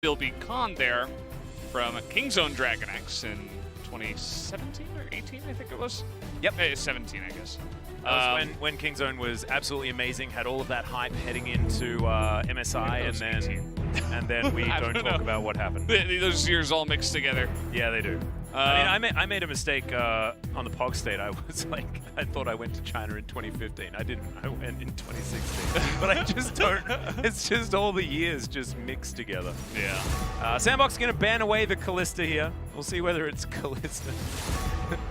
Still be Khan there from Kingzone Dragon X in 2017 or 18, I think it was. Yep. 17, I guess. That was when Kingzone was absolutely amazing, had all of that hype heading into MSI, and then we don't talk about what happened. Those years all mixed together. Yeah, they do. I made a mistake on the POG state. I was like, I thought I went to China in 2015. I didn't. I went in 2016. But I just don't. It's just all the years just mixed together. Yeah. Sandbox going to ban away the Callista here. We'll see whether it's Callista,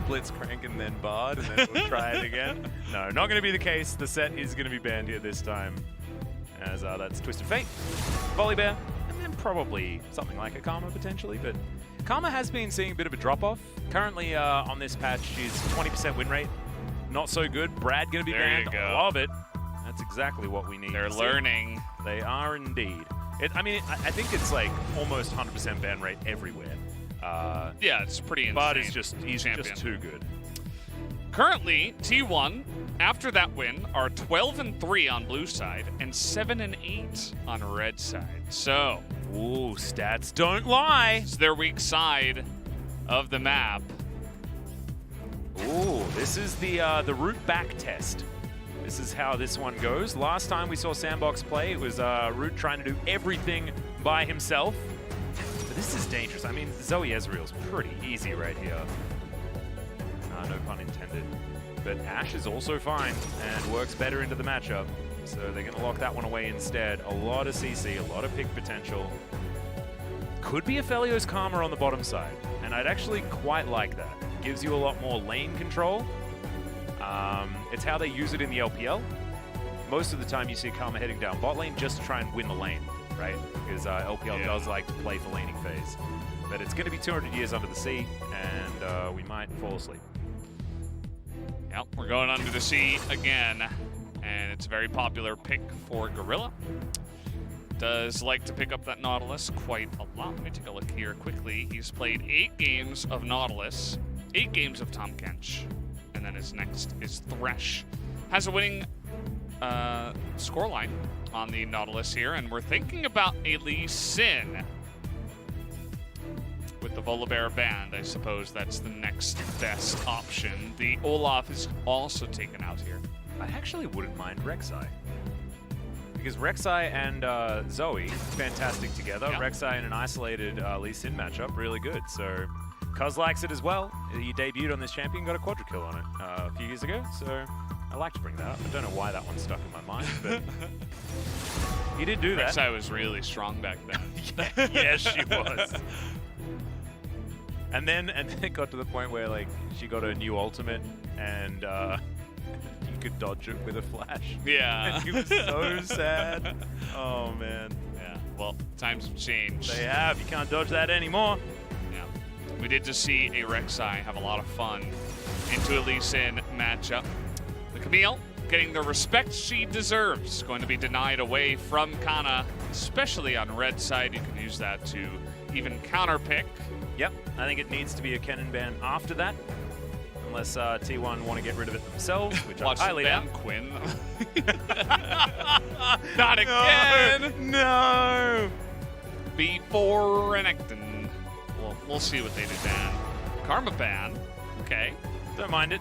Blitzcrank, and then Bard, and then we'll try it again. No, not going to be the case. The set is going to be banned here this time, as that's Twisted Fate, Volibear, and then probably something like a Karma potentially, but Karma has been seeing a bit of a drop-off. Currently on this patch, she's 20% win rate. Not so good. Brad going to be banned. Love it. That's exactly what we need. They're learning. They are indeed. I think it's like almost 100% ban rate everywhere. Yeah, it's pretty insane. But he's just too good. Currently, T1, after that win, are 12-3 on blue side and 7-8 on red side. So, ooh, stats don't lie. It's their weak side of the map. Ooh, this is the root back test. This is how this one goes. Last time we saw Sandbox play, it was Root trying to do everything by himself. But this is dangerous. I mean, Zoe Ezreal's pretty easy right here. No pun intended. But Ashe is also fine and works better into the matchup. So they're going to lock that one away instead. A lot of CC, a lot of pick potential. Could be a Felio's Karma on the bottom side. And I'd actually quite like that. Gives you a lot more lane control. It's how they use it in the LPL. Most of the time you see Karma heading down bot lane just to try and win the lane, right? Because LPL does like to play for laning phase. But it's going to be 200 years under the sea, and we might fall asleep. Yep, we're going under the sea again, and it's a very popular pick for Gorilla. Does like to pick up that Nautilus quite a lot. Let me take a look here quickly. He's played 8 games of Nautilus, 8 games of Tahm Kench, and then his next is Thresh. Has a winning scoreline on the Nautilus here, and we're thinking about a Lee Sin. With the Volibear banned, I suppose that's the next best option. The Olaf is also taken out here. I actually wouldn't mind Rek'Sai. Because Rek'Sai and Zoe, fantastic together. Yeah. Rek'Sai in an isolated Lee Sin matchup, really good. So, Cuz likes it as well. He debuted on this champion, got a quadra kill on it a few years ago. So, I like to bring that up. I don't know why that one stuck in my mind, but he did do that. Rek'Sai was really strong back then. Yes, she was. And then it got to the point where like she got a new ultimate and you could dodge it with a flash. Yeah. And she was so sad. Oh man. Yeah. Well, times have changed. They have. You can't dodge that anymore. Yeah. We did just see a Rek'Sai have a lot of fun into a Lee Sin matchup. The Camille getting the respect she deserves. Going to be denied away from Kana, especially on red side. You can use that to even counterpick. Yep, I think it needs to be a Kennen ban after that, unless T1 want to get rid of it themselves, which I highly doubt. Quinn. Not again! No! Before Renekton. Well, we'll see what they do ban. Karma ban. Okay. Don't mind it.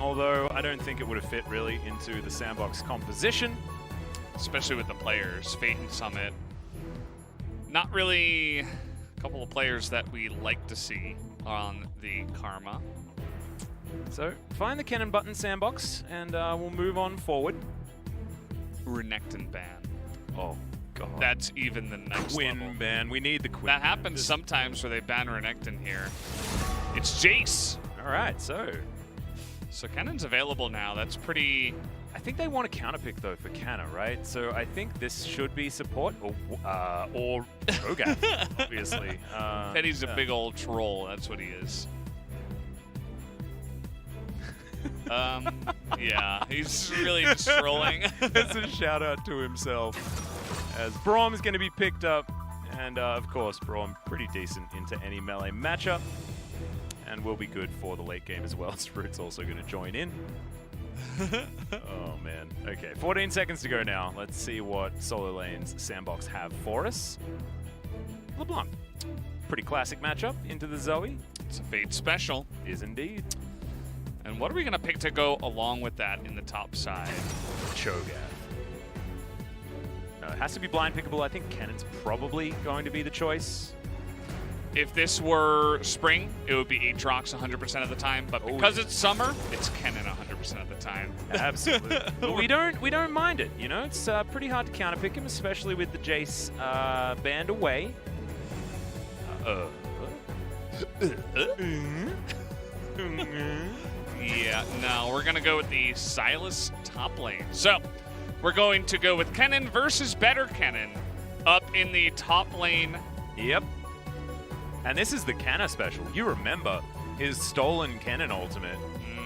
Although I don't think it would have fit really into the Sandbox composition. Especially with the players. Fate and Summit. Not really couple of players that we like to see on the Karma. So, find the Kennen button, Sandbox, and we'll move on forward. Renekton ban. Oh, God. That's even the next Quinn level. ban. We need the Quinn. That happens sometimes where they ban Renekton here. It's Jace. All right, so Kennen's available now. That's pretty... I think they want to counterpick though for Canna, right? So I think this should be support or Rogath, obviously. Teddy's a big old troll. That's what he is. Yeah, he's really just trolling. It's a shout out to himself. As Braum is going to be picked up, and of course Braum pretty decent into any melee matchup, and will be good for the late game as well. Root's also going to join in. Oh man. Okay, 14 seconds to go now. Let's see what solo lanes Sandbox have for us. LeBlanc. Pretty classic matchup into the Zoe. It's a Fate special. Is indeed. And what are we going to pick to go along with that in the top side? Cho'Gath. It has to be blind pickable. I think Cannon's probably going to be the choice. If this were spring, it would be Aatrox 100% of the time, but because it's summer, it's Kennen 100% of the time. Absolutely. But we don't mind it, you know? It's pretty hard to counterpick him, especially with the Jace banned away. Yeah, no, we're going to go with the Sylas top lane. So, we're going to go with Kennen versus better Kennen up in the top lane. Yep. And this is the Canna special. You remember his stolen Kennen ultimate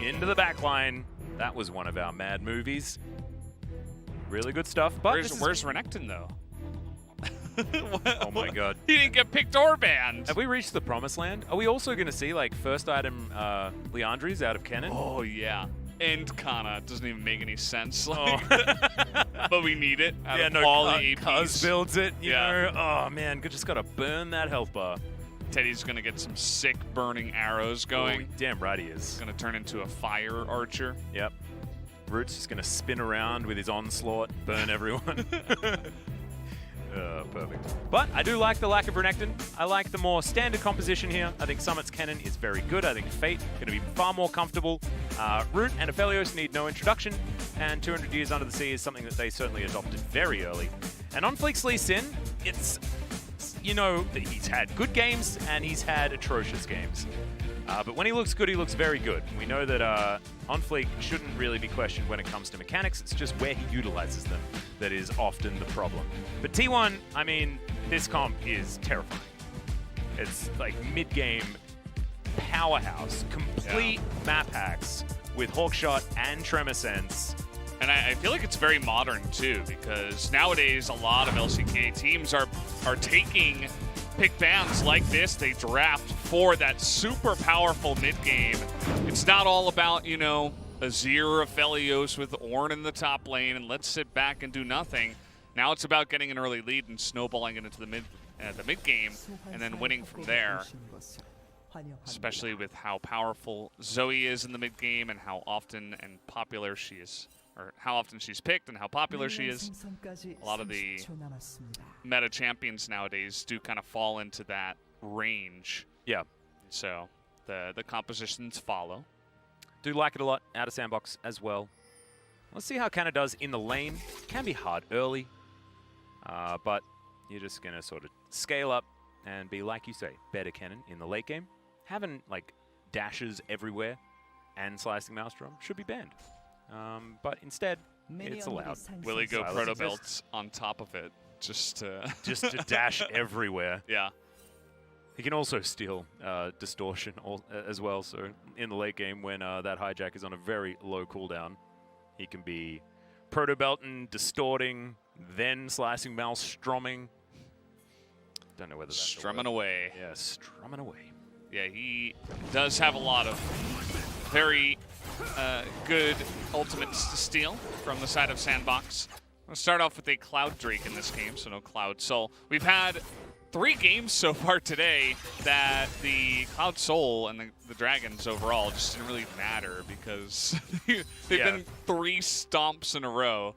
into the backline. That was one of our mad movies. Really good stuff. But where's Renekton, though? Oh my god. He didn't get picked or banned. Have we reached the promised land? Are we also going to see, like, first item Leandries out of Kennen? Oh, yeah. And Kana. It doesn't even make any sense. Like, but we need it out of all the APs. Cuz builds it, you know. Oh, man. Just got to burn that health bar. Teddy's going to get some sick burning arrows going. Oh, damn right he is. Going to turn into a fire archer. Yep. Root's just going to spin around with his onslaught, burn everyone. Perfect. But I do like the lack of Renekton. I like the more standard composition here. I think Summit's Kennen is very good. I think Fate going to be far more comfortable. Root and Aphelios need no introduction, and 200 Years Under the Sea is something that they certainly adopted very early. And on Fleek's Lee Sin, it's, you know, that he's had good games and he's had atrocious games. But when he looks good, he looks very good. We know that On Fleek shouldn't really be questioned when it comes to mechanics. It's just where he utilizes them that is often the problem. But T1, I mean, this comp is terrifying. It's like mid-game powerhouse, complete map hacks with Hawkshot and Tremor Sense. And I feel like it's very modern, too, because nowadays a lot of LCK teams are taking pick bans like this. They draft for that super powerful mid-game. It's not all about, you know, Azir Aphelios with Ornn in the top lane and let's sit back and do nothing. Now it's about getting an early lead and snowballing it into the mid game and then winning from there. Especially with how powerful Zoe is in the mid game and how often and popular she is, or how often she's picked and how popular she is. A lot of the meta champions nowadays do kind of fall into that range. Yeah. So the compositions follow. Do like it a lot out of sandbox as well. Let's see how Canna does in the lane. Can be hard early, but you're just going to sort of scale up and be, like you say, better Cannon in the late game. Having, like, dashes everywhere and slicing Maelstrom should be banned. But instead, it's allowed. Will he go proto belts on top of it just to dash everywhere? Yeah. He can also steal distortion as well. So in the late game, when that hijack is on a very low cooldown, he can be proto belting, distorting, then slicing Maelstroming. Don't know whether that's strumming away. Yeah, strumming away. Yeah, he does have a lot of very good ultimates to steal from the side of Sandbox. I'm going to start off with a Cloud Drake in this game, so no Cloud Soul. We've had 3 games so far today that the Cloud Soul and the Dragons overall just didn't really matter because they've been 3 stomps in a row.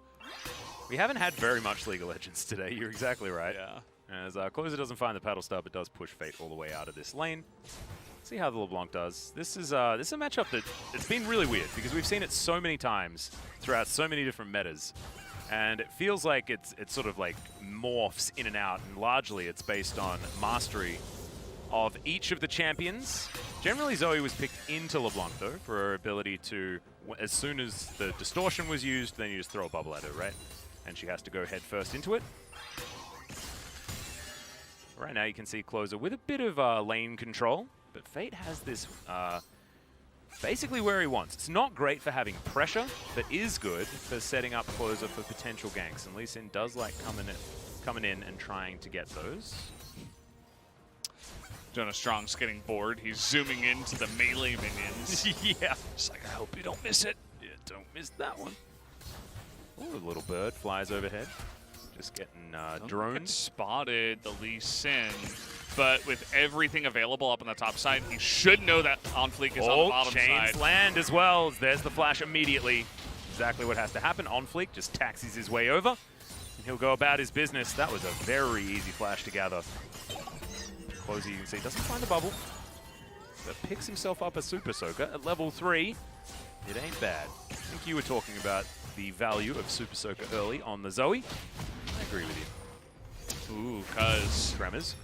We haven't had very much League of Legends today. You're exactly right. Yeah. As Closer doesn't find the paddle stub, it does push Fate all the way out of this lane. See how the LeBlanc does. This is a matchup that it's been really weird because we've seen it so many times throughout so many different metas. And it feels like it's sort of like morphs in and out, and largely it's based on mastery of each of the champions. Generally, Zoe was picked into LeBlanc, though, for her ability to, as soon as the distortion was used, then you just throw a bubble at her, right? And she has to go head first into it. Right now you can see Closer with a bit of lane control, but Fate has this basically where he wants. It's not great for having pressure, but is good for setting up Closer for potential ganks. And Lee Sin does like coming in and trying to get those. Jonas Strong's getting bored. He's zooming into the melee minions. Yeah. Just like, I hope you don't miss it. Yeah, don't miss that one. Ooh, a little bird flies overhead. Just getting Don't get drones. spotted the Lee Sin, but with everything available up on the top side, he should know that On Fleek is on the bottom chains side. land as well. There's the flash immediately. Exactly what has to happen. On Fleek just taxis his way over, and he'll go about his business. That was a very easy flash to gather. Closer, you can see, doesn't find the bubble, but picks himself up a Super Soaker at level 3. It ain't bad. I think you were talking about the value of Super Soaker early on the Zoe. I agree with you. Ooh, cuz Tremors.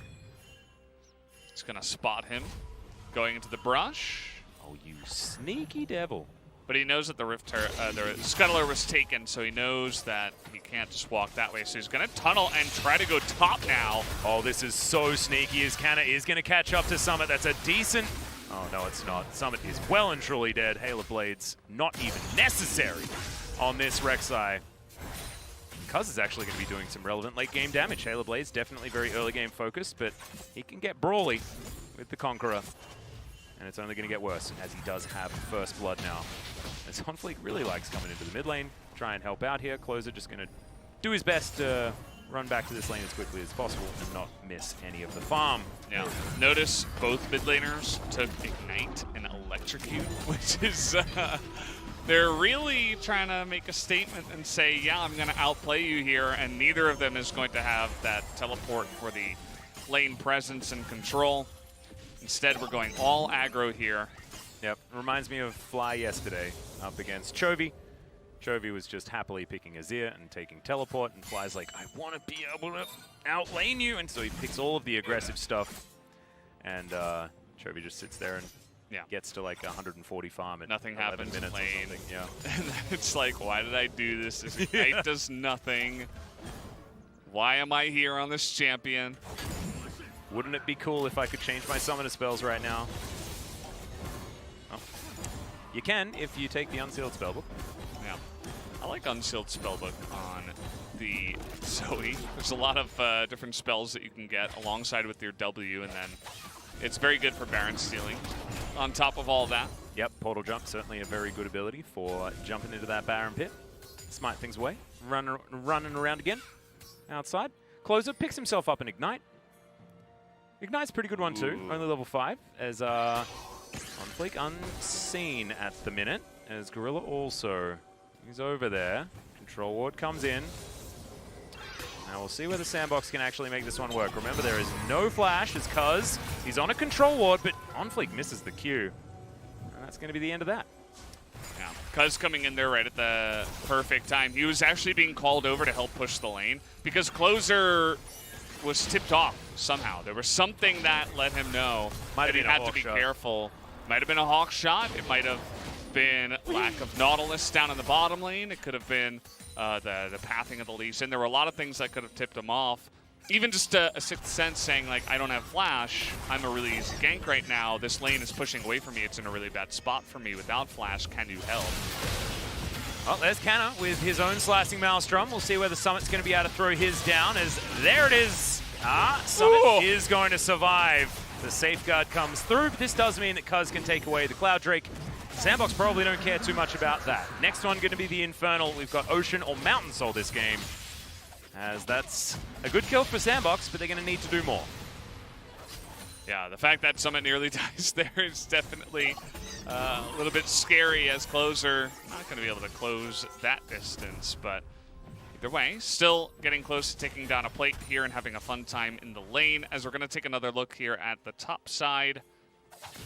it's gonna spot him going into the brush. Oh, you sneaky devil. But he knows that the the Scuttler was taken, so he knows that he can't just walk that way. So he's going to tunnel and try to go top now. Oh, this is so sneaky. As Canna is going to catch up to Summit. That's a decent... Oh, no, it's not. Summit is well and truly dead. Hail of Blades not even necessary on this Rek'Sai. Cuz is actually going to be doing some relevant late game damage. Hail of Blades definitely very early game focused, but he can get brawly with the Conqueror. And it's only going to get worse as he does have first blood now. As On Fleek really likes coming into the mid lane, try and help out here. Closer just going to do his best to run back to this lane as quickly as possible and not miss any of the farm. Yeah. Notice both mid laners took Ignite and Electrocute, which is... they're really trying to make a statement and say, yeah, I'm going to outplay you here, and neither of them is going to have that teleport for the lane presence and control. Instead, we're going all aggro here. Yep, reminds me of Fly yesterday up against Chovy. Chovy was just happily picking Azir and taking teleport, and Fly's like, I want to be able to outlane you, and so he picks all of the aggressive stuff, and Chovy just sits there and gets to like 140 farm at nothing 11 happens minutes lane. or something. Yeah. And it's like, why did I do this? This Ignite does nothing. Why am I here on this champion? Wouldn't it be cool if I could change my summoner spells right now? Oh. You can if you take the Unsealed Spellbook. Yeah. I like Unsealed Spellbook on the Zoe. There's a lot of different spells that you can get alongside with your W, and then it's very good for Baron stealing. On top of all that. Yep, Portal Jump, certainly a very good ability for jumping into that Baron pit. Smite things away. Running around again. Outside. Closer picks himself up an Ignite. Ignite's a pretty good one too, only level 5, as On Fleek unseen at the minute, as Gorilla also is over there. Control Ward comes in. Now we'll see whether Sandbox can actually make this one work. Remember, there is no flash, as Cuz he's on a Control Ward, but On Fleek misses the Q. And that's going to be the end of that. Yeah, Cuz coming in there right at the perfect time. He was actually being called over to help push the lane, because Closer was tipped off somehow. There was something that let him know that he had to be careful. Might have been a Hawk shot. It might have been lack of Nautilus down in the bottom lane. It could have been the pathing of the Lee Sin. There were a lot of things that could have tipped him off. Even just a sixth sense saying, like, I don't have flash. I'm a really easy gank right now. This lane is pushing away from me. It's in a really bad spot for me. Without flash, can you help? Well, there's Canna with his own Slicing Maelstrom. We'll see whether Summit's going to be able to throw his down, as there it is. Summit is going to survive. The safeguard comes through, but this does mean that Cuz can take away the Cloud Drake. Sandbox probably don't care too much about that. Next one going to be the Infernal. We've got Ocean or Mountain Soul this game, as that's a good kill for Sandbox, but they're going to need to do more. Yeah, the fact that Summit nearly dies there is definitely a little bit scary, as Closer not going to be able to close that distance, but either way, still getting close to taking down a plate here and having a fun time in the lane, as we're going to take another look here at the top side.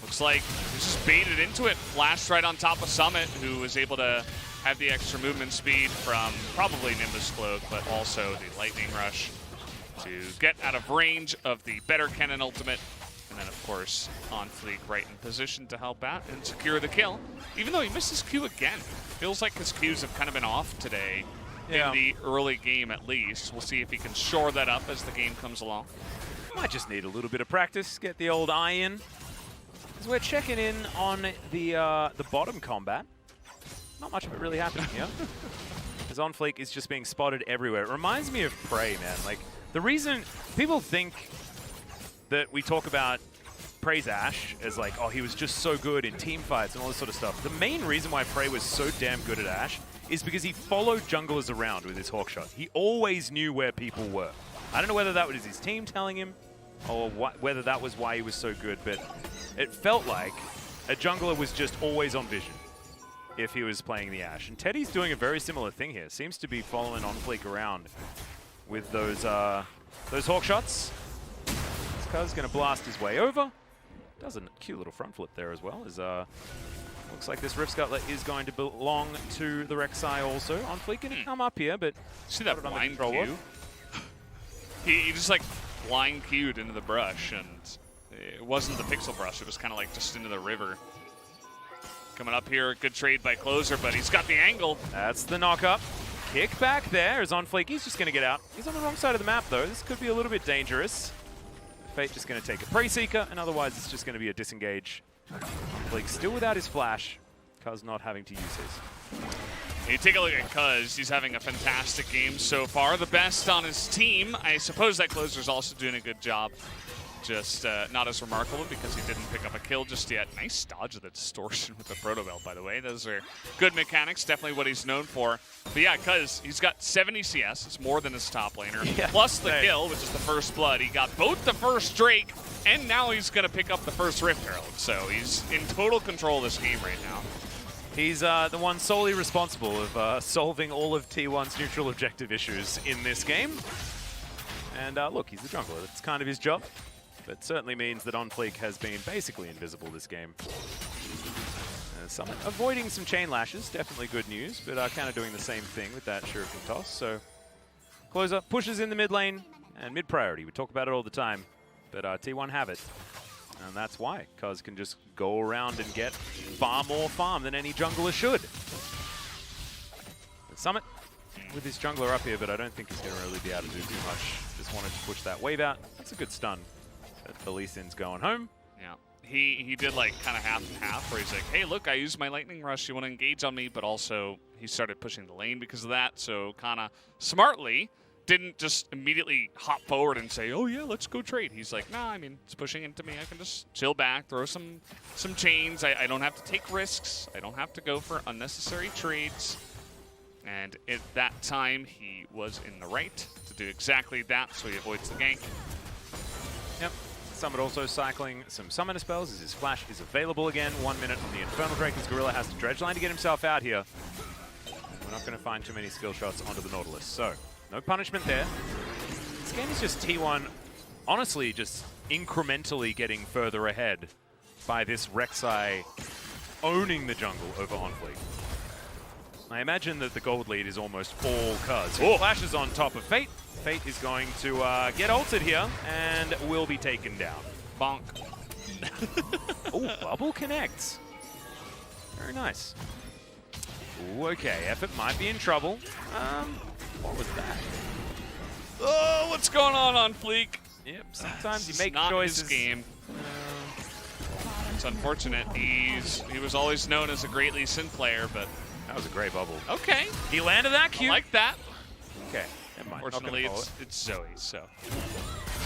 Looks like he's just baited into it, flashed right on top of Summit, who was able to have the extra movement speed from probably Nimbus Cloak, but also the Lightning Rush to get out of range of the better Cannon ultimate. And then, of course, On Fleek right in position to help out and secure the kill. Even though he missed his Q again. Feels like his Qs have kind of been off today in the early game at least. We'll see if he can shore that up as the game comes along. Might just need a little bit of practice, get the old eye in. As we're checking in on the bottom combat. Not much of it really happening here. As On Fleek is just being spotted everywhere. It reminds me of Prey, man. Like, the reason people think that we talk about praise Ashe as like, oh, he was just so good in team fights and all this sort of stuff. The main reason why Prey was so damn good at Ashe is because he followed junglers around with his hawk shot. He always knew where people were. I don't know whether that was his team telling him or whether that was why he was so good, but it felt like a jungler was just always on vision if he was playing the Ashe. And Teddy's doing a very similar thing here. Seems to be following OnFleek around with those hawk shots. Cuz going to blast his way over. Does a cute little front flip there as well. Looks like this Rift Scuttler is going to belong to the Rek'Sai also. OnFleek going to come up here, but see that blind Q? he just like blind Q'd into the brush, and it wasn't the pixel brush. It was kind of like just into the river. Coming up here, good trade by Closer, but he's got the angle. That's the knock-up. Kick back there is OnFleek. He's just going to get out. He's on the wrong side of the map, though. This could be a little bit dangerous. Fate just going to take a Prey Seeker, and otherwise it's just going to be a disengage. OnFleek still without his flash, Cuz not having to use his. You take a look at Cuz. He's having a fantastic game so far. The best on his team. I suppose that Closer's also doing a good job. Just not as remarkable because he didn't pick up a kill just yet. Nice dodge of the distortion with the Proto Belt, by the way. Those are good mechanics, definitely what he's known for. But yeah, Cuz, he's got 70 CS. It's more than his top laner. Yeah, plus the kill, which is the first blood. He got both the first Drake, and now he's going to pick up the first Rift Herald. So he's in total control of this game right now. He's the one solely responsible of solving all of T1's neutral objective issues in this game. And look, he's the jungler. That's kind of his job. But certainly means that OnFleek has been basically invisible this game. Avoiding some chain lashes, definitely good news, but kind of doing the same thing with that Shuriken toss. So Closer pushes in the mid lane and mid priority. We talk about it all the time, but T1 have it. And that's why Cuz can just go around and get far more farm than any jungler should. Summit with his jungler up here, but I don't think he's going to really be able to do too much. Just wanted to push that wave out. That's a good stun. The Lee Sin's going home. Yeah, he did like kind of half and half, where he's like, hey, look, I used my Lightning Rush. You want to engage on me? But also he started pushing the lane because of that. So kind of smartly didn't just immediately hop forward and say, oh yeah, let's go trade. He's like, nah, I mean, it's pushing into me. I can just chill back, throw some chains. I don't have to take risks. I don't have to go for unnecessary trades. And at that time, he was in the right to do exactly that, so he avoids the gank. Yep. Summit also cycling some summoner spells as his flash is available again. 1 minute on the Infernal Drake as Gorilla has to dredge line to get himself out here. We're not going to find too many skill shots onto the Nautilus, so no punishment there. This game is just T1, honestly, just incrementally getting further ahead by this Rek'Sai owning the jungle over OnFleek. I imagine that the gold lead is almost all Cuz. Flashes on top of Fate. Fate is going to get ulted here and will be taken down. Bonk. Oh, bubble connects. Very nice. Ooh, okay, Effort might be in trouble. What was that? Oh, what's going on Fleek? Yep, sometimes you make not choices. His game. It's unfortunate. He was always known as a great Lee Sin player, but that was a great bubble. Okay. He landed that cute. I like that. Okay, never mind. Unfortunately, it's Zoe, so.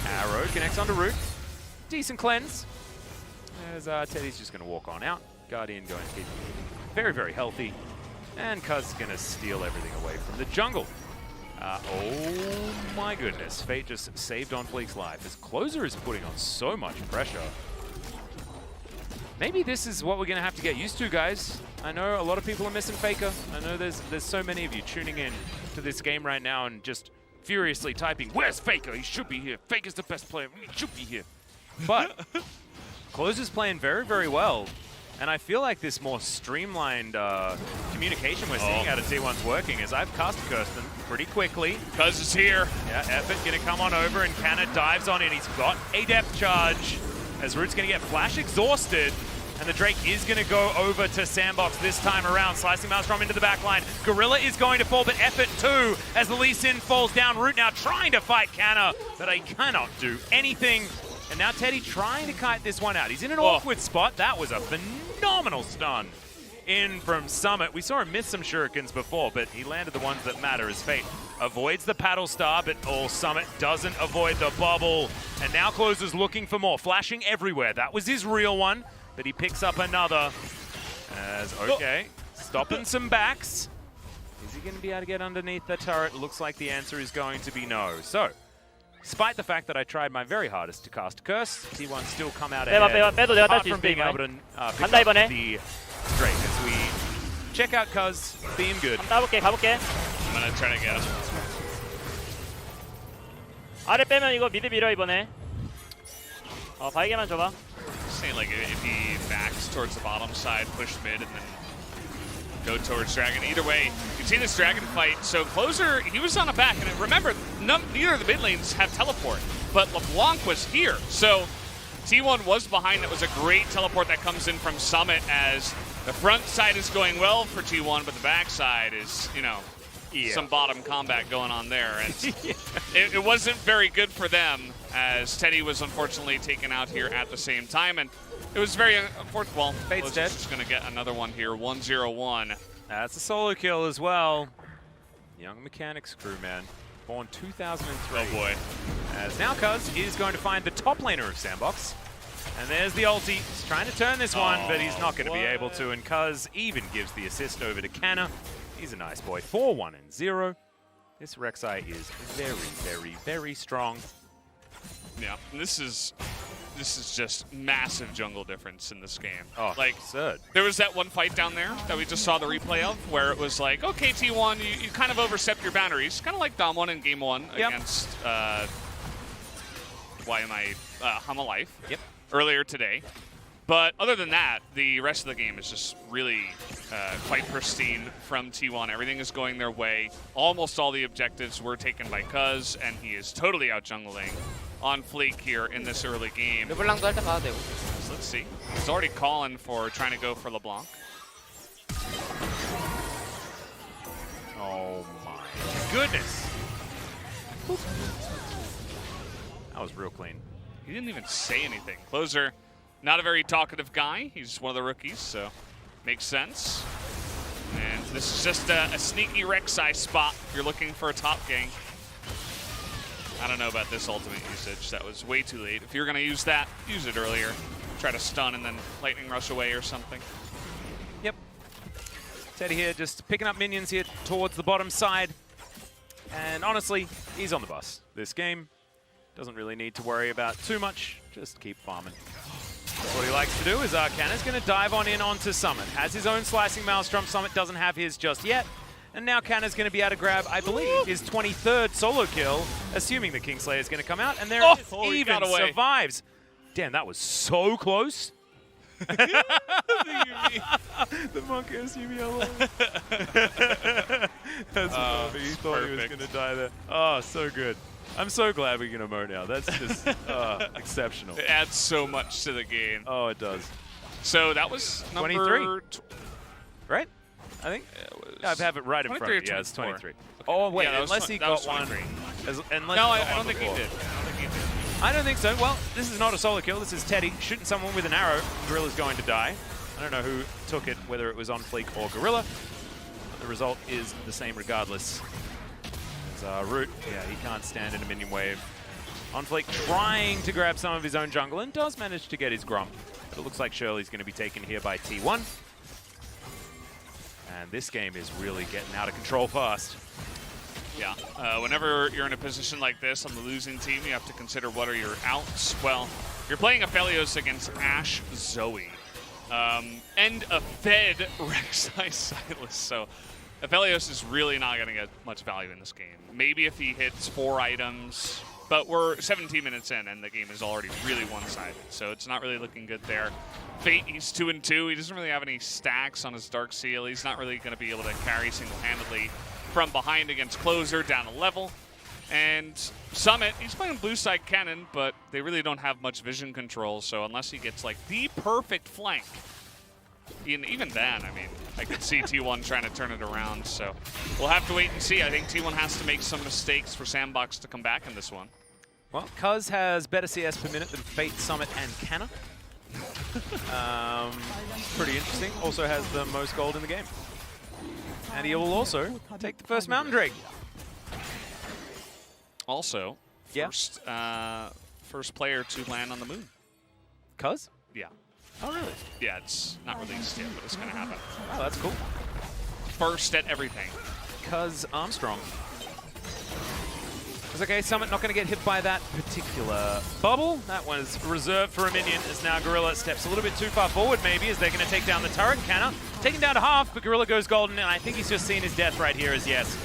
Arrow connects onto Root. Decent cleanse. As Teddy's just going to walk on out. Guardian going to keep very, very healthy. And Cuz is going to steal everything away from the jungle. Oh my goodness. Fate just saved OnFleek's life. His Closer is putting on so much pressure. Maybe this is what we're going to have to get used to, guys. I know a lot of people are missing Faker. I know there's so many of you tuning in to this game right now and just furiously typing, where's Faker? He should be here. Faker's the best player. He should be here. But Closer's playing very, very well. And I feel like this more streamlined communication we're seeing out of T1's working as I've cast Kirsten pretty quickly. Cuz is here. Yeah, Effort going to come on over and Canna dives on in. He's got a depth charge as Root's going to get flash exhausted. And the Drake is going to go over to Sandbox this time around. Slicing Maelstrom into the back line. Gorilla is going to fall, but Effort too as the Lee Sin falls down. Root now trying to fight Canna, but he cannot do anything. And now Teddy trying to kite this one out. He's in an awkward spot. That was a phenomenal stun. in from Summit. We saw him miss some shurikens before, but he landed the ones that matter as Fate avoids the paddle star, but Summit doesn't avoid the bubble. And now Closer's looking for more, flashing everywhere. That was his real one, but he picks up another. Okay, stopping some backs. Is he going to be able to get underneath the turret? Looks like the answer is going to be no. So, despite the fact that I tried my very hardest to cast a curse, T1 still come out ahead. 빼도 내가 Apart 딸수 from 있어 being 이거. able to pick 간다, up 이번에. the straight as we check out Cuz being good. 가볼게. I'm gonna try to get him. 아래 빼면 이거 미드 밀어 이번에. 바이게만 줘봐. Saying like if he backs towards the bottom side, push mid, and then go towards Dragon. Either way, you see this Dragon fight. So Closer, he was on a back, and remember, neither of the mid lanes have teleport, but LeBlanc was here. So T1 was behind. That was a great teleport that comes in from Summit as the front side is going well for T1, but the back side is, you know, some bottom combat going on there. And it wasn't very good for them as Teddy was unfortunately taken out here at the same time. And it was very unfortunate. Well, Fate's dead. just going to get another one here, 1-0-1. That's a solo kill as well. Young Mechanics crew, man. Born 2003. Oh boy. As now Cuz is going to find the top laner of Sandbox. And there's the ulti. He's trying to turn this one, but he's not going to be able to. And Cuz even gives the assist over to Canna. He's a nice boy. 4-1-0. This Rek'Sai is very, very, very strong. Yeah, and this is just massive jungle difference in this game. Oh, like absurd. There was that one fight down there that we just saw the replay of where it was like, okay, T1, you kind of overstepped your boundaries, kind of like Dom 1 in Game 1 against Hamalife earlier today. But other than that, the rest of the game is just really quite pristine from T1. Everything is going their way. Almost all the objectives were taken by Cuz, and he is totally out-jungling on Fleek here in this early game. 르블랑도 할 때 가도 되고. So let's see. He's already calling for trying to go for LeBlanc. Oh my goodness. That was real clean. He didn't even say anything. Closer, not a very talkative guy. He's one of the rookies, so makes sense. And this is just a sneaky Rek'Sai spot if you're looking for a top gank. I don't know about this ultimate usage. That was way too late. If you're going to use that, use it earlier. Try to stun and then lightning rush away or something. Yep. Teddy here just picking up minions here towards the bottom side. And honestly, he's on the bus. This game doesn't really need to worry about too much. Just keep farming. What he likes to do is Canna's going to dive on in onto Summit. Has his own slicing maelstrom. Summit doesn't have his just yet. And now Canna's going to be able to grab, I believe, his 23rd solo kill, assuming the Kingslayer is going to come out. And there he even got away. survives. Damn, that was so close. The monkey has UV That's funny. He thought he was going to die there. Oh, so good. I'm so glad we can emote now. That's just exceptional. It adds so much to the game. Oh, it does. So that was number 23. Right? I think I have it right in front of me. Yeah, it's 23. Oh, wait, Yeah, unless he got one. No, I don't think he did. I don't think so. Well, this is not a solo kill. This is Teddy shooting someone with an arrow. Gorilla's going to die. I don't know who took it, whether it was on Fleek or Gorilla. But the result is the same regardless. As Root, yeah, he can't stand in a minion wave. On Fleek trying to grab some of his own jungle and does manage to get his Grump. But it looks like Shirley's going to be taken here by T1. And this game is really getting out of control fast. Yeah, whenever you're in a position like this on the losing team, you have to consider what are your outs. Well, you're playing Aphelios against Ashe Zoe. And a fed Rek'Sai Silas, so Aphelios is really not going to get much value in this game. Maybe if he hits 4 items, but we're 17 minutes in and the game is already really one-sided, so it's not really looking good there. Fate, he's 2-2. He doesn't really have any stacks on his Dark Seal. He's not really going to be able to carry single-handedly from behind against Closer down a level. And Summit, he's playing blue side cannon, but they really don't have much vision control, so unless he gets like the perfect flank, even then, I mean, I could see T1 trying to turn it around, so we'll have to wait and see. I think T1 has to make some mistakes for Sandbox to come back in this one. Well, Cuz has better CS per minute than Fate, Summit, and Canna. Pretty interesting. Also has the most gold in the game. And he will also take the first Mountain Drake. Also, Yeah. first player to land on the moon. Cuz? Yeah. Oh, really? Yeah, it's not released yet, but it's going to happen. Oh, that's cool. First at everything. Cuz Armstrong. It's okay, Summit not going to get hit by that particular bubble. That was reserved for a minion, as now Gorilla steps a little bit too far forward maybe, as they're going to take down the turret. Canna taken down to half, but Gorilla goes golden, and I think he's just seen his death right here as yes.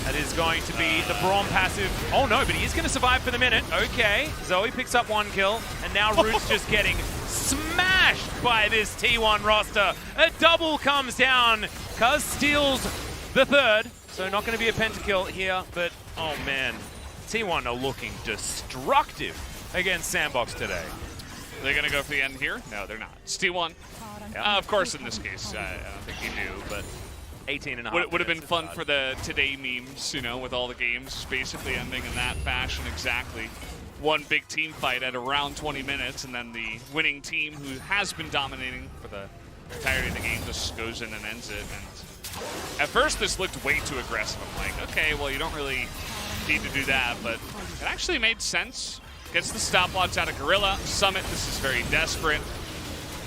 That is going to be the Braum passive. Oh no, but he is going to survive for the minute. Okay, Zoe picks up 1 kill, and now Root's just getting smashed by this T1 roster. A double comes down. Cuz steals the third, so not going to be a pentakill here, but oh man. T1 are looking destructive against Sandbox today. Are they going to go for the end here? No, they're not. It's T1. Yeah. Of course, in this case, I don't think he knew, but 18 and a half. would have been fun for the today memes, you know, with all the games basically ending in that fashion exactly. One big team fight at around 20 minutes, and then the winning team, who has been dominating for the entirety of the game, just goes in and ends it. And at first, this looked way too aggressive. I'm like, okay, well, you don't really need to do that, but it actually made sense. Gets the stopwatch out of Gorilla. Summit, this is very desperate.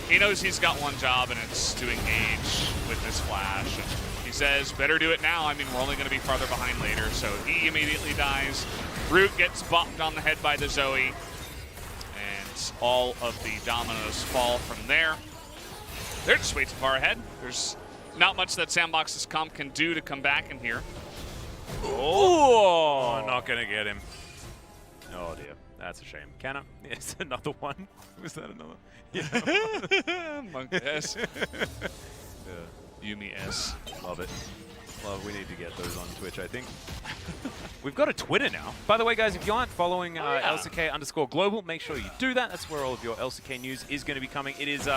He knows he's got one job, and it's to engage with this flash. And he says, better do it now. I mean, we're only going to be farther behind later. So he immediately dies. Root gets bopped on the head by the Zoe. And all of the dominoes fall from there. They're just way too far ahead. There's not much that Sandbox's comp can do to come back in here. Oh, not going to get him. Oh, dear. That's a shame. Canna, yes, another one. Was that another? Yeah. Monk S. Yumi S. Love it. Love, we need to get those on Twitch, I think. We've got a Twitter now. By the way, guys, if you aren't following LCK_global, make sure you do that. That's where all of your LCK news is going to be coming. It is,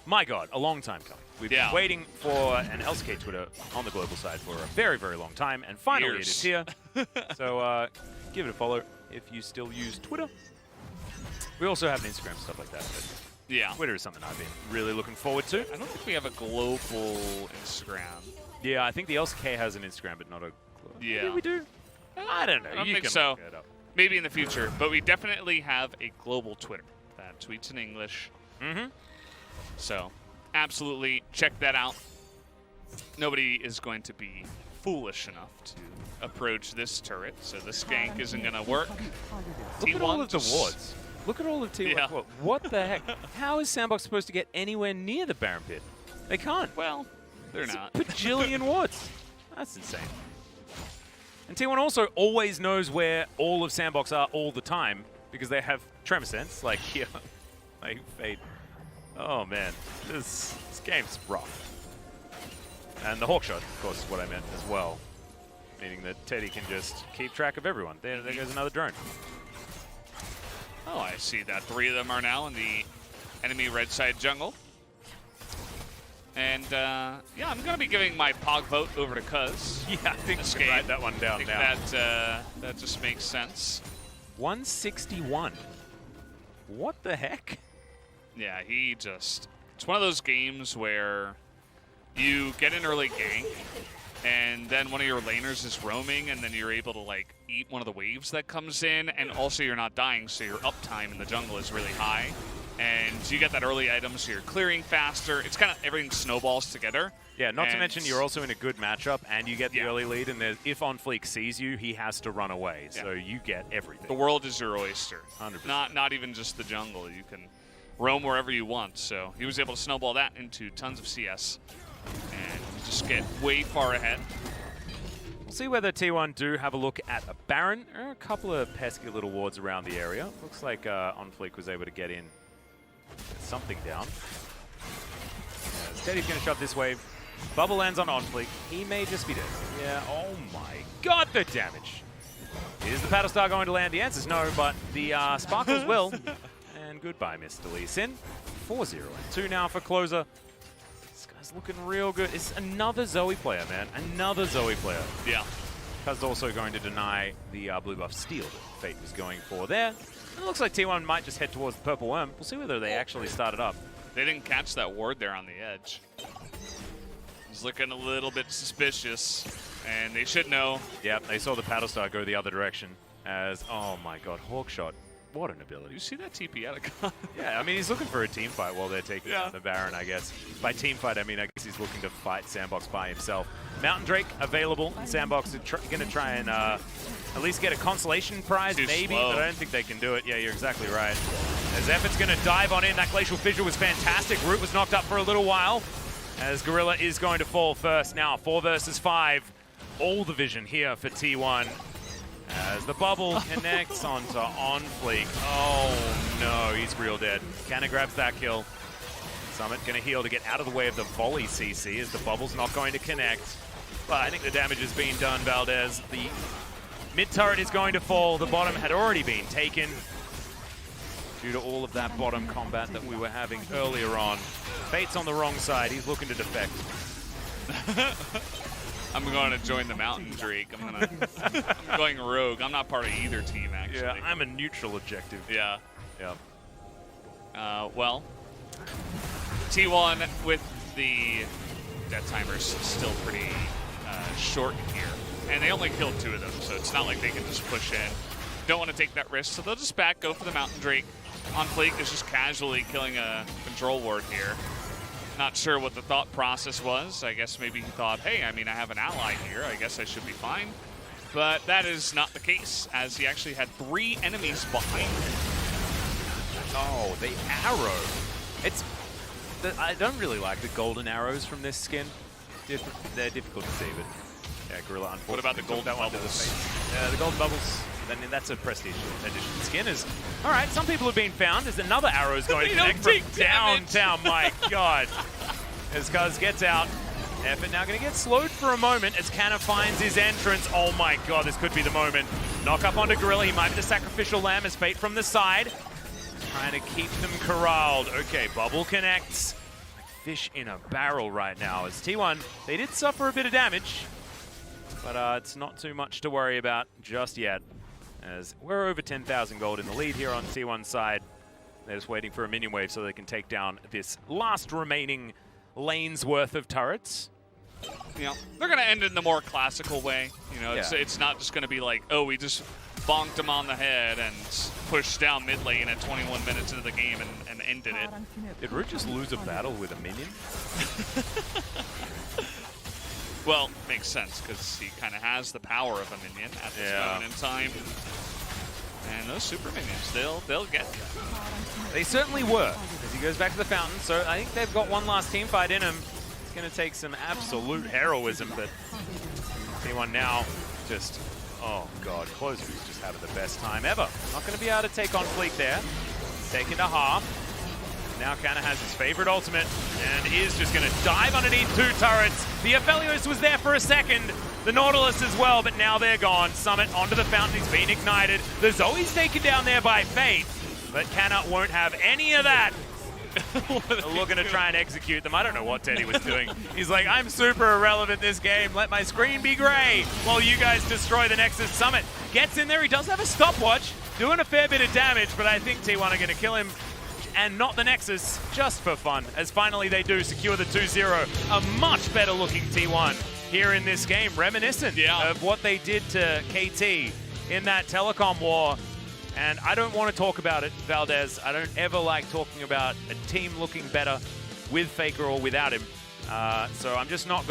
my God, a long time coming. We've been waiting for an LCK Twitter on the global side for a very, very long time, and finally it is here. So give it a follow if you still use Twitter. We also have an Instagram, stuff like that. But Yeah. Twitter is something I've been really looking forward to. I don't think we have a global Instagram. Yeah, I think the LCK has an Instagram, but not a global. Yeah. Maybe we do. I don't know. I don't you think can so. look it up. Maybe in the future, but we definitely have a global Twitter that tweets in English. Mm-hmm. So, absolutely check that out. Nobody is going to be foolish enough to approach this turret, so this gank isn't going to work. Look at all of the just- wards. Look at all of T1. Yeah. What the heck? How is Sandbox supposed to get anywhere near the Baron Pit? They can't. Well, they're It's not. a bajillion wards. That's insane. And T1 also always knows where all of Sandbox are all the time because they have Tremor Sense, like here, like Fade. Oh man, this game's rough. And the Hawkshot, of course, is what I meant as well. Meaning that Teddy can just keep track of everyone. There goes another drone. Oh, I see that 3 of them are now in the enemy red side jungle. And, yeah, I'm going to be giving my Pog vote over to Cuz. Yeah, I think This we can game. write that one I down think now. that just makes sense. 161. What the heck? Yeah, it's one of those games where you get an early gank, and then one of your laners is roaming, and then you're able to, like, eat one of the waves that comes in, and also you're not dying, so your uptime in the jungle is really high. And you get that early item, so you're clearing faster. It's kind of everything snowballs together. Yeah, not to mention you're also in a good matchup, and you get the Yeah. early lead, and if On Fleek sees you, he has to run away, so you get everything. The world is your oyster. 100%. Not even just the jungle. You can roam wherever you want. So he was able to snowball that into tons of CS and just get way far ahead. We'll see whether T1 do have a look at a Baron. There are a couple of pesky little wards around the area. Looks like On Fleek was able to get something down. Teddy's going to shove this wave. Bubble lands on Fleek. He may just be dead. Yeah, oh my god, the damage. Is the Paddle Star going to land? The answer's no, but the Sparkles will. And goodbye, Mr. Lee Sin. 4-0 and 2 now for closer. This guy's looking real good. It's another Zoe player, man. Another Zoe player. Yeah. Cuz also going to deny the blue buff steal that Fate was going for there. It looks like T1 might just head towards the purple worm. We'll see whether they actually start it up. They didn't catch that ward there on the edge. He's looking a little bit suspicious, and they should know. Yeah, they saw the paddle star go the other direction as, oh my god, Hawkshot. What an ability. You see that TP out of gun? Yeah, I mean, he's looking for a team fight while they're taking down the Baron, I guess. By team fight, I mean, I guess he's looking to fight Sandbox by himself. Mountain Drake available. Sandbox is going to try and at least get a consolation prize, maybe, but I don't think they can do it. Yeah, you're exactly right. As Effort's going to dive on in. That Glacial Fissure was fantastic. Root was knocked up for a little while, as Guerrilla is going to fall first now. 4 versus 5. All the vision here for T1. As the bubble connects onto On Fleek. Oh no, he's real dead. Kanna grabs that kill. Summit gonna heal to get out of the way of the volley CC as the bubble's not going to connect. But I think the damage is being done, Valdez. The mid turret is going to fall. The bottom had already been taken due to all of that bottom combat that we were having earlier on. Fate's on the wrong side. He's looking to defect. I'm going to join the Mountain Drake. I'm going rogue. I'm not part of either team, actually. Yeah, I'm a neutral objective. Yeah. Yeah. Well, T1 with the death timers still pretty short here. And they only killed 2 of them, so it's not like they can just push in. Don't want to take that risk, so they'll just back, go for the Mountain Drake. On Fleek is just casually killing a control ward here. Not sure what the thought process was. I guess maybe he thought, hey, I mean, I have an ally here. I guess I should be fine. But that is not the case, as he actually had 3 enemies behind him. Oh, the arrow. I don't really like the golden arrows from this skin. They're difficult to see, but yeah, Guerrilla unfortunately. What about the golden bubbles? Yeah, the golden bubbles. Then that's a prestige edition. Skin is all right. Some people have been found. There's another arrow is going to connect from downtown. My God, as Cuz gets out. Effort now going to get slowed for a moment as Kanna finds his entrance. Oh my God, this could be the moment. Knock up onto Guerrilla. He might be the sacrificial lamb as Fate from the side. Trying to keep them corralled. Okay, bubble connects. Like fish in a barrel right now. As T1, they did suffer a bit of damage, but it's not too much to worry about just yet, as we're over 10,000 gold in the lead here on T1's side. They're just waiting for a minion wave so they can take down this last remaining lane's worth of turrets. You know, they're going to end it in the more classical way. You know, it's not just going to be like, oh, we just bonked him on the head and pushed down mid lane at 21 minutes into the game and ended it. Did Root just lose a battle with a minion? Well, makes sense, because he kind of has the power of a minion at this moment in time. And those super minions, they'll get you. They certainly were, as he goes back to the fountain. So I think they've got one last team fight in him. It's going to take some absolute heroism, but T1 now just, oh God, Closer's just having the best time ever. Not going to be able to take on Fleek there. Taken to half. Now Kanna has his favorite ultimate and is just going to dive underneath 2 turrets. The Aphelios was there for a second. The Nautilus as well, but now they're gone. Summit onto the fountain. He's been ignited. The Zoe's taken down there by Fate, but Kanna won't have any of that. Looking to try and execute them. I don't know what Teddy was doing. He's like, I'm super irrelevant this game. Let my screen be gray while you guys destroy the Nexus. Summit gets in there. He does have a stopwatch, doing a fair bit of damage, but I think T1 are going to kill him. And not the Nexus, just for fun, as finally they do secure the 2-0. A much better looking T1 here in this game, reminiscent of what they did to KT in that telecom war. And I don't want to talk about it, Valdez. I don't ever like talking about a team looking better with Faker or without him. So I'm just not